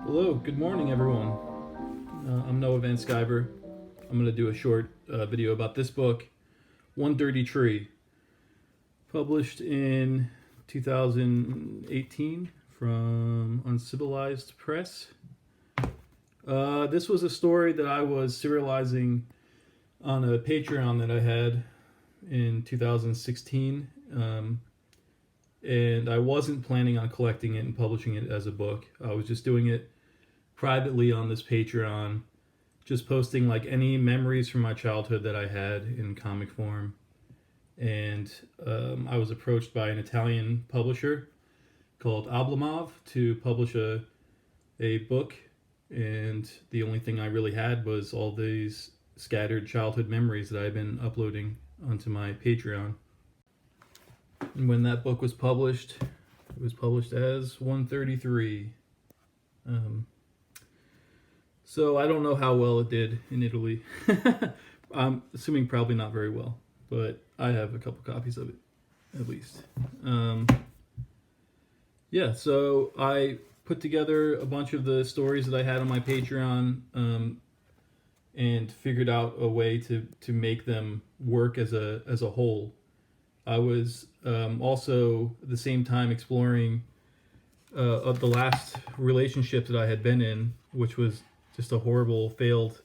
Hello, good morning everyone. I'm Noah Van Skyver. I'm going to do a short video about this book, 130 Tree, published in 2018 from Uncivilized Press. This was a story that I was serializing on a Patreon that I had in 2016. And I wasn't planning on collecting it and publishing it as a book. I was just doing it privately on this Patreon, just posting like any memories from my childhood that I had in comic form. And I was approached by an Italian publisher called Ablamov to publish a book, and the only thing I really had was all these scattered childhood memories that I've been uploading onto my Patreon. And when that book was published, it was published as 133. So I don't know how well it did in Italy. I'm assuming probably not very well, but I have a couple copies of it, at least. Yeah, so I put together a bunch of the stories that I had on my Patreon, and figured out a way to make them work as a whole. I was also at the same time exploring of the last relationship that I had been in, which was just a horrible failed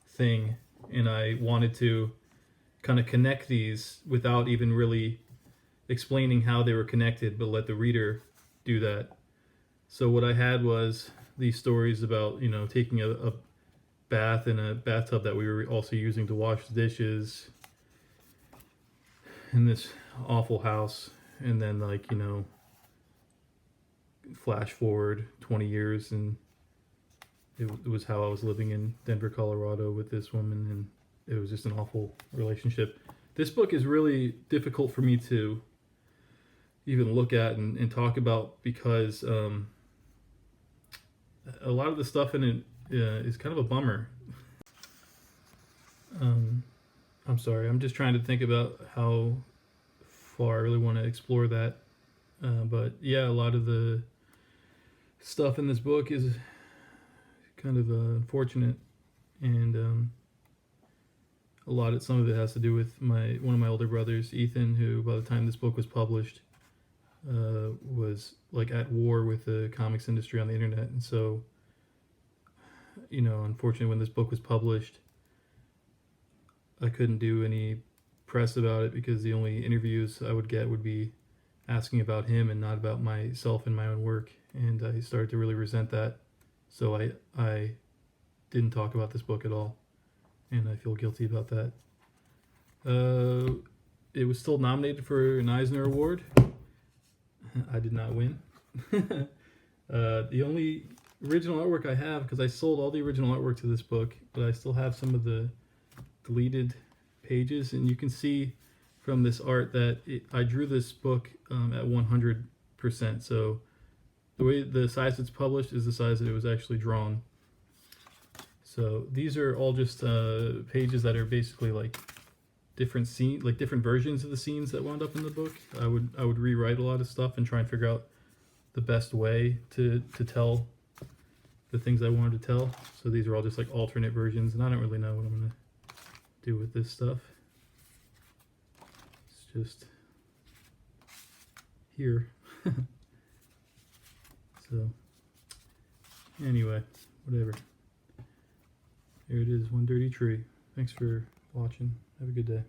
thing, and I wanted to kind of connect these without even really explaining how they were connected, but let the reader do that. So what I had was these stories about, taking a bath in a bathtub that we were also using to wash the dishes in this awful house, and then flash forward 20 years, and it was how I was living in Denver, Colorado with this woman, and it was just an awful relationship. This book is really difficult for me to even look at and talk about because a lot of the stuff in it is kind of a bummer. I'm sorry, I'm just trying to think about how far I really want to explore that. But yeah, a lot of the stuff in this book is kind of unfortunate, and some of it has to do with one of my older brothers, Ethan, who by the time this book was published was like at war with the comics industry on the internet. And so, unfortunately, when this book was published, I couldn't do any press about it because the only interviews I would get would be asking about him and not about myself and my own work. And I started to really resent that. So I didn't talk about this book at all, and I feel guilty about that. It was still nominated for an Eisner Award. I did not win. The only original artwork I have, because I sold all the original artwork to this book, but I still have some of the deleted pages, and you can see from this art that I drew this book at 100%. So the way the size it's published is the size that it was actually drawn. So these are all just pages that are basically like different scenes, like different versions of the scenes that wound up in the book. I would rewrite a lot of stuff and try and figure out the best way to tell the things I wanted to tell. So these are all just like alternate versions, and I don't really know what I'm gonna do with this stuff. It's just here. So anyway, whatever. Here it is, 130 Tree. Thanks for watching. Have a good day.